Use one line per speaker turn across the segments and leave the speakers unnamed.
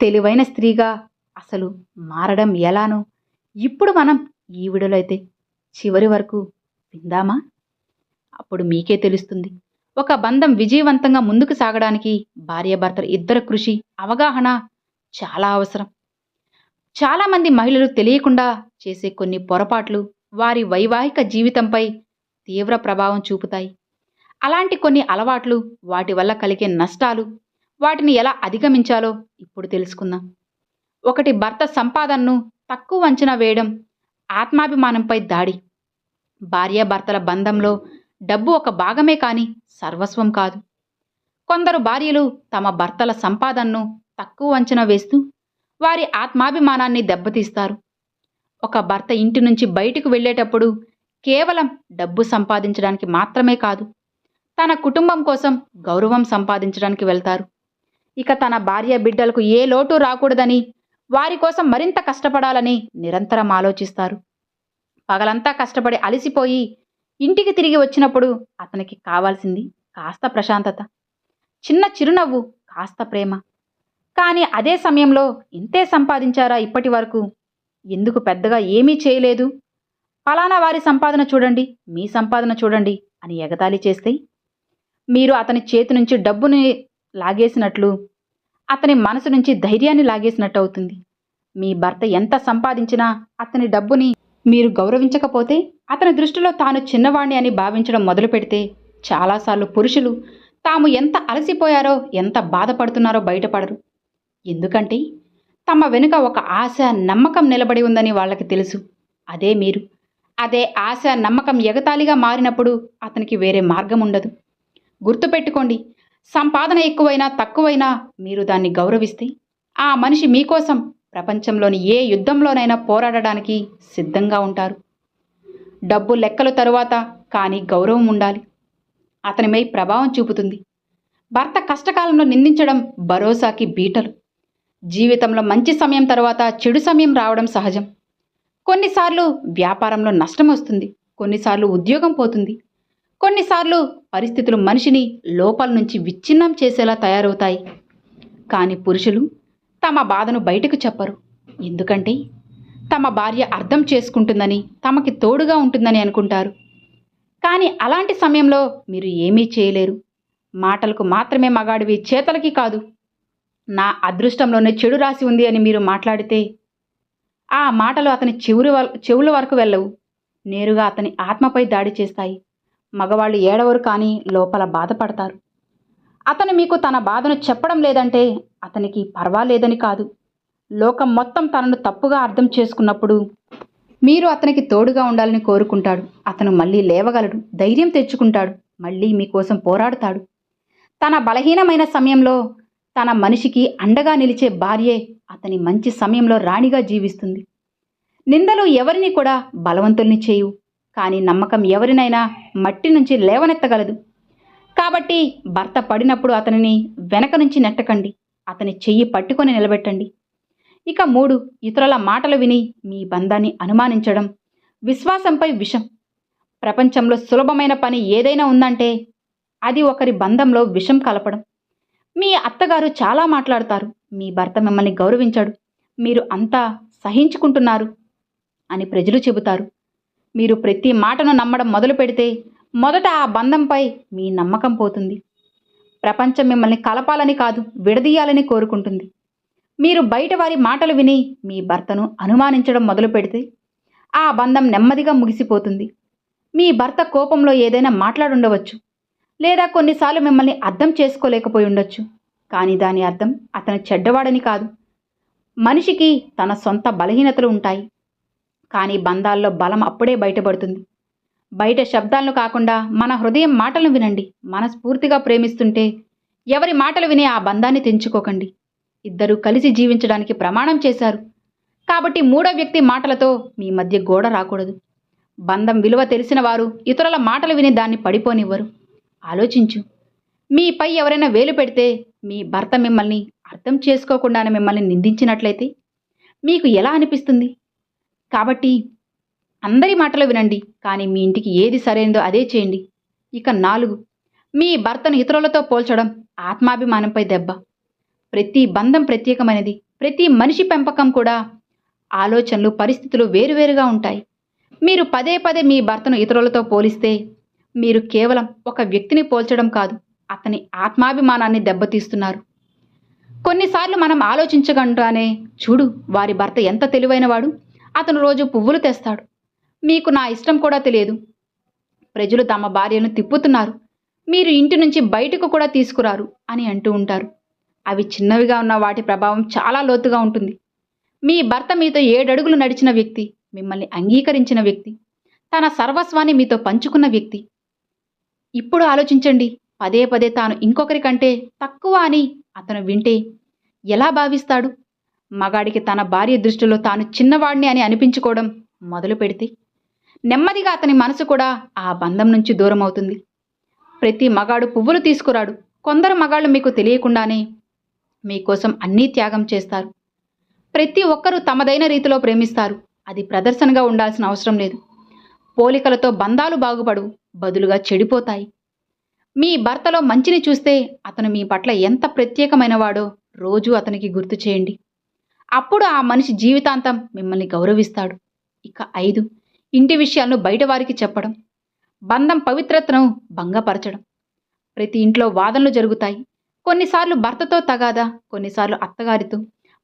తెలివైన స్త్రీగా అసలు మారడం ఎలానో ఇప్పుడు మనం ఈ వీడియోలో అయితే చివరి వరకు విందామా? అప్పుడు మీకే తెలుస్తుంది. ఒక బంధం విజయవంతంగా ముందుకు సాగడానికి భార్యాభర్తల ఇద్దరి కృషి, అవగాహన చాలా అవసరం. చాలామంది మహిళలు తెలియకుండా చేసే కొన్ని పొరపాట్లు వారి వైవాహిక జీవితంపై తీవ్ర ప్రభావం చూపుతాయి. అలాంటి కొన్ని అలవాట్లు, వాటి వల్ల కలిగే నష్టాలు, వాటిని ఎలా అధిగమించాలో ఇప్పుడు తెలుసుకుందాం. ఒకటి, భర్త సంపాదనను తక్కువ అంచనా వేయడం, ఆత్మాభిమానంపై దాడి. భార్యాభర్తల బంధంలో డబ్బు ఒక భాగమే కానీ సర్వస్వం కాదు. కొందరు భార్యలు తమ భర్తల సంపాదనను తక్కువ అంచనా వేస్తూ వారి ఆత్మాభిమానాన్ని దెబ్బతీస్తారు. ఒక భర్త ఇంటి నుంచి బయటకు వెళ్ళేటప్పుడు కేవలం డబ్బు సంపాదించడానికి మాత్రమే కాదు, తన కుటుంబం కోసం గౌరవం సంపాదించడానికి వెళ్తారు. ఇక తన భార్య బిడ్డలకు ఏ లోటు రాకూడదని, వారి కోసం మరింత కష్టపడాలని నిరంతరం ఆలోచిస్తారు. పగలంతా కష్టపడి అలసిపోయి ఇంటికి తిరిగి వచ్చినప్పుడు అతనికి కావాల్సింది కాస్త ప్రశాంతత, చిన్న చిరునవ్వు, కాస్త ప్రేమ. కానీ అదే సమయంలో ఇంతే సంపాదించారా ఇప్పటి వరకు, ఎందుకు పెద్దగా ఏమీ చేయలేదు, ఫలానా వారి సంపాదన చూడండి, మీ సంపాదన చూడండి అని ఎగతాళి చేస్తే మీరు అతని చేతి నుంచి డబ్బుని లాగేసినట్లు, అతని మనసు నుంచి ధైర్యాన్ని లాగేసినట్టు అవుతుంది. మీ భర్త ఎంత సంపాదించినా అతని డబ్బుని మీరు గౌరవించకపోతే, అతని దృష్టిలో తాను చిన్నవాణ్ణి అని భావించడం మొదలు పెడితే చాలాసార్లు పురుషులు తాము ఎంత అలసిపోయారో, ఎంత బాధపడుతున్నారో బయటపడరు. ఎందుకంటే తమ వెనుక ఒక ఆశ, నమ్మకం నిలబడి ఉందని వాళ్ళకి తెలుసు. అదే మీరు. అదే ఆశ, నమ్మకం ఎగతాళిగా మారినప్పుడు అతనికి వేరే మార్గం ఉండదు. గుర్తుపెట్టుకోండి, సంపాదన ఎక్కువైనా తక్కువైనా మీరు దాన్ని గౌరవిస్తే ఆ మనిషి మీకోసం ప్రపంచంలోని ఏ యుద్ధంలోనైనా పోరాడడానికి సిద్ధంగా ఉంటారు. డబ్బు లెక్కలు తరువాత, కానీ గౌరవం ఉండాలి. అతనిపై ప్రభావం చూపుతుంది. భర్త కష్టకాలంలో నిందించడం భరోసాకి బీటలు. జీవితంలో మంచి సమయం తర్వాత చెడు సమయం రావడం సహజం. కొన్నిసార్లు వ్యాపారంలో నష్టం వస్తుంది, కొన్నిసార్లు ఉద్యోగం పోతుంది, కొన్నిసార్లు పరిస్థితులు మనిషిని లోపల నుంచి విచ్ఛిన్నం చేసేలా తయారవుతాయి. కానీ పురుషులు తమ బాధను బయటకు చెప్పరు. ఎందుకంటే తమ భార్య అర్థం చేసుకుంటుందని, తమకి తోడుగా ఉంటుందని అనుకుంటారు. కానీ అలాంటి సమయంలో మీరు ఏమీ చేయలేరు. మాటలకు మాత్రమే మగాడివి, చేతలకి కాదు. నా అదృష్టంలోనే చెడు రాసి ఉంది అని మీరు మాట్లాడితే ఆ మాటలు అతని చెవుల వరకు వెళ్ళవు, నేరుగా అతని ఆత్మపై దాడి చేస్తాయి. మగవాళ్ళు ఏడవరు, కానీ లోపల బాధపడతారు. అతను మీకు తన బాధను చెప్పడం లేదంటే అతనికి పర్వాలేదని కాదు. లోకం మొత్తం తనను తప్పుగా అర్థం చేసుకున్నప్పుడు మీరు అతనికి తోడుగా ఉండాలని కోరుకుంటాడు. అతను మళ్ళీ లేవగలడు, ధైర్యం తెచ్చుకుంటాడు, మళ్ళీ మీకోసం పోరాడుతాడు. తన బలహీనమైన సమయంలో తన మనిషికి అండగా నిలిచే భార్యే అతని మంచి సమయంలో రాణిగా జీవిస్తుంది. నిందలు ఎవరిని కూడా బలవంతుల్ని చేయు, కానీ నమ్మకం ఎవరినైనా మట్టి నుంచి లేవనెత్తగలదు. కాబట్టి భర్త పడినప్పుడు అతనిని వెనక నుంచి నెట్టకండి, అతని చెయ్యి పట్టుకొని నిలబెట్టండి. ఇక 3, ఇతరుల మాటలు విని మీ బంధాన్ని అనుమానించడం విశ్వాసంపై విషం. ప్రపంచంలో సులభమైన పని ఏదైనా ఉందంటే అది ఒకరి బంధంలో విషం కలపడం. మీ అత్తగారు చాలా మాట్లాడతారు, మీ భర్త మిమ్మల్ని గౌరవించాడు, మీరు అంతా సహించుకుంటున్నారు అని ప్రజలు చెబుతారు. మీరు ప్రతి మాటను నమ్మడం మొదలు పెడితే మొదట ఆ బంధంపై మీ నమ్మకం పోతుంది. ప్రపంచం మిమ్మల్ని కలపాలని కాదు, విడదీయాలని కోరుకుంటుంది. మీరు బయట వారి మాటలు విని మీ భర్తను అనుమానించడం మొదలు పెడితే ఆ బంధం నెమ్మదిగా ముగిసిపోతుంది. మీ భర్త కోపంలో ఏదైనా మాట్లాడుండవచ్చు, లేదా కొన్నిసార్లు మిమ్మల్ని అర్థం చేసుకోలేకపోయి ఉండొచ్చు. కానీ దాని అర్థం అతను చెడ్డవాడని కాదు. మనిషికి తన సొంత బలహీనతలు ఉంటాయి. కానీ బంధాల్లో బలం అప్పుడే బయటపడుతుంది. బయట శబ్దాలను కాకుండా మన హృదయం మాటలను వినండి. మనస్ఫూర్తిగా ప్రేమిస్తుంటే ఎవరి మాటలు విని ఆ బంధాన్ని తెంచుకోకండి. ఇద్దరూ కలిసి జీవించడానికి ప్రమాణం చేశారు కాబట్టి మూడో వ్యక్తి మాటలతో మీ మధ్య గోడ రాకూడదు. బంధం విలువ తెలిసిన వారు ఇతరుల మాటలు విని దాన్ని పడిపోనివ్వరు. ఆలోచించు, మీపై ఎవరైనా వేలు పెడితే, మీ భర్త మిమ్మల్ని అర్థం చేసుకోకుండానే మిమ్మల్ని నిందించినట్లయితే మీకు ఎలా అనిపిస్తుంది? కాబట్టి అందరి మాటలు వినండి, కానీ మీ ఇంటికి ఏది సరైనదో అదే చేయండి. ఇక 4, మీ భర్తను ఇతరులతో పోల్చడం ఆత్మాభిమానంపై దెబ్బ. ప్రతి బంధం ప్రత్యేకమైనది, ప్రతి మనిషి పెంపకం కూడా ఆలోచనలు, పరిస్థితులు వేరువేరుగా ఉంటాయి. మీరు పదే పదే మీ భర్తను ఇతరులతో పోలిస్తే మీరు కేవలం ఒక వ్యక్తిని పోల్చడం కాదు, అతని ఆత్మాభిమానాన్ని దెబ్బతీస్తున్నారు. కొన్నిసార్లు మనం ఆలోచించకుండానే, చూడు వారి భర్త ఎంత తెలివైనవాడు, అతను రోజు పువ్వులు తెస్తాడు, మీకు నా ఇష్టం కూడా తెలియదు, ప్రజలు తమ భార్యను తిప్పుతున్నారు, మీరు ఇంటి నుంచి బయటకు కూడా తీసుకురారు అని అంటూ ఉంటారు. అవి చిన్నవిగా ఉన్న వాటి ప్రభావం చాలా లోతుగా ఉంటుంది. మీ భర్త మీతో 7 అడుగులు నడిచిన వ్యక్తి, మిమ్మల్ని అంగీకరించిన వ్యక్తి, తన సర్వస్వాన్ని మీతో పంచుకున్న వ్యక్తి. ఇప్పుడు ఆలోచించండి, పదే పదే తాను ఇంకొకరి కంటే తక్కువ అని అతను వింటే ఎలా భావిస్తాడు? మగాడికి తన భార్య దృష్టిలో తాను చిన్నవాడిని అని అనిపించుకోవడం మొదలు పెడితే నెమ్మదిగా అతని మనసు కూడా ఆ బంధం నుంచి దూరం అవుతుంది. ప్రతి మగాడు పువ్వులు తీసుకురాడు. కొందరు మగాళ్ళు మీకు తెలియకుండానే మీకోసం అన్నీ త్యాగం చేస్తారు. ప్రతి ఒక్కరూ తమదైన రీతిలో ప్రేమిస్తారు. అది ప్రదర్శనగా ఉండాల్సిన అవసరం లేదు. పోలికలతో బంధాలు బాగుపడవు, బదులుగా చెడిపోతాయి. మీ భర్తలో మంచిని చూస్తే అతను మీ పట్ల ఎంత ప్రత్యేకమైనవాడో రోజూ అతనికి గుర్తు చేయండి. అప్పుడు ఆ మనిషి జీవితాంతం మిమ్మల్ని గౌరవిస్తాడు. ఇక 5, ఇంటి విషయాలను బయట వారికి చెప్పడం. బంధం పవిత్రతను భంగపరచడం. ప్రతి ఇంట్లో వాదనలు జరుగుతాయి. కొన్నిసార్లు భర్తతో తగాదా, కొన్నిసార్లు అత్తగారితో,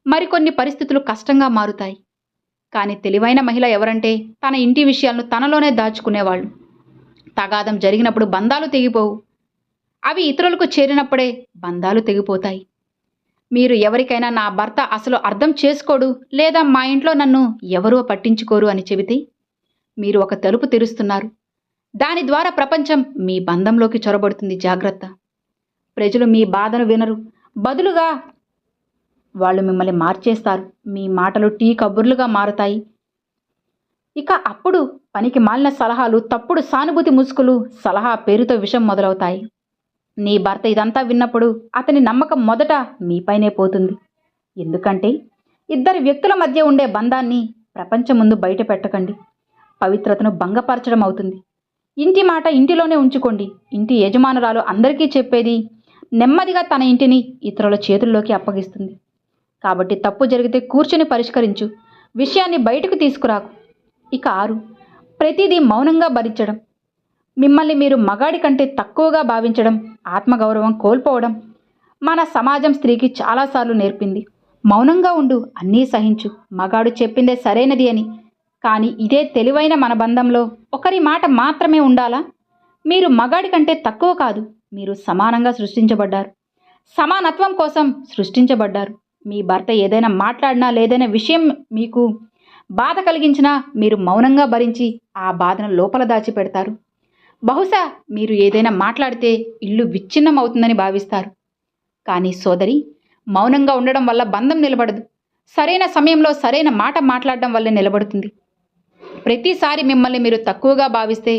మరికొన్ని పరిస్థితులు కష్టంగా మారుతాయి. కానీ తెలివైన మహిళ ఎవరంటే తన ఇంటి విషయాలను తనలోనే దాచుకునేవాళ్ళు. తగాదం జరిగినప్పుడు బంధాలు తెగిపోవు. అవి ఇతరులకు చేరినప్పుడే బంధాలు తెగిపోతాయి. మీరు ఎవరికైనా నా భర్త అసలు అర్థం చేసుకోడు, లేదా మా ఇంట్లో నన్ను ఎవరూ పట్టించుకోరు అని చెబితే మీరు ఒక తలుపు తెరుస్తున్నారు. దాని ద్వారా ప్రపంచం మీ బంధంలోకి చొరబడుతుంది. జాగ్రత్త. ప్రజలు మీ బాధను వినరు, బదులుగా వాళ్ళు మిమ్మల్ని మార్చేస్తారు. మీ మాటలు టీ కబుర్లుగా మారుతాయి. ఇక అప్పుడు పనికి మాలిన సలహాలు, తప్పుడు సానుభూతి ముసుగులు, సలహా పేరుతో విషం మొదలవుతాయి. నీ భర్త ఇదంతా విన్నప్పుడు అతని నమ్మకం మొదట మీపైనే పోతుంది. ఎందుకంటే ఇద్దరు వ్యక్తుల మధ్య ఉండే బంధాన్ని ప్రపంచం ముందు బయట పెట్టకండి. పవిత్రతను భంగపరచడం అవుతుంది. ఇంటి మాట ఇంటిలోనే ఉంచుకోండి. ఇంటి యజమానురాలు అందరికీ చెప్పేది నెమ్మదిగా తన ఇంటిని ఇతరుల చేతుల్లోకి అప్పగిస్తుంది. కాబట్టి తప్పు జరిగితే కూర్చుని పరిష్కరించు, విషయాన్ని బయటకు తీసుకురాకు. ఇక 6, ప్రతిదీ మౌనంగా భరించడం. మిమ్మల్ని మీరు మగాడి కంటే తక్కువగా భావించడం, ఆత్మగౌరవం కోల్పోవడం మన సమాజం స్త్రీకి చాలాసార్లు నేర్పింది. మౌనంగా ఉండు, అన్నీ సహించు, మగాడు చెప్పిందే సరైనది అని. కానీ ఇదే తెలివైన మన బంధంలో ఒకరి మాట మాత్రమే ఉండాలా? మీరు మగాడి కంటే తక్కువ కాదు, మీరు సమానంగా సృష్టించబడ్డారు. సమానత్వం కోసం సృష్టించబడ్డారు. మీ భర్త ఏదైనా మాట్లాడినా, లేదైనా విషయం మీకు బాధ కలిగించినా మీరు మౌనంగా భరించి ఆ బాధను లోపల దాచిపెడతారు. బహుశా మీరు ఏదైనా మాట్లాడితే ఇల్లు విచ్ఛిన్నం అవుతుందని భావిస్తారు. కానీ సోదరి, మౌనంగా ఉండడం వల్ల బంధం నిలబడదు. సరైన సమయంలో సరైన మాట మాట్లాడడం వల్లే నిలబడుతుంది. ప్రతిసారి మిమ్మల్ని మీరు తక్కువగా భావిస్తే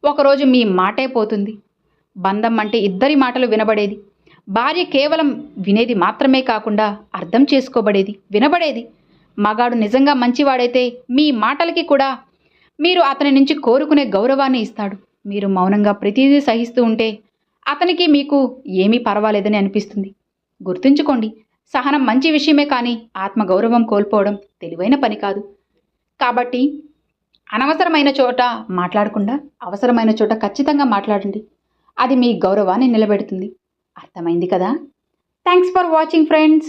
ఒకరోజు మీ మాటే పోతుంది. బంధం అంటే ఇద్దరి మాటలు వినబడేది. భార్య కేవలం వినేది మాత్రమే కాకుండా అర్థం చేసుకోబడేది, వినబడేది. మగాడు నిజంగా మంచివాడైతే మీ మాటలకి కూడా మీరు అతని నుంచి కోరుకునే గౌరవాన్ని ఇస్తాడు. మీరు మౌనంగా ప్రతిదీ సహిస్తూ ఉంటే అతనికి మీకు ఏమీ పర్వాలేదని అనిపిస్తుంది. గుర్తుంచుకోండి, సహనం మంచి విషయమే, కానీ ఆత్మగౌరవం కోల్పోవడం తెలివైన పని కాదు. కాబట్టి అనవసరమైన చోట మాట్లాడకుండా అవసరమైన చోట ఖచ్చితంగా మాట్లాడండి. అది మీ గౌరవాన్ని నిలబెడుతుంది. అర్థమైంది కదా? Thanks for watching friends.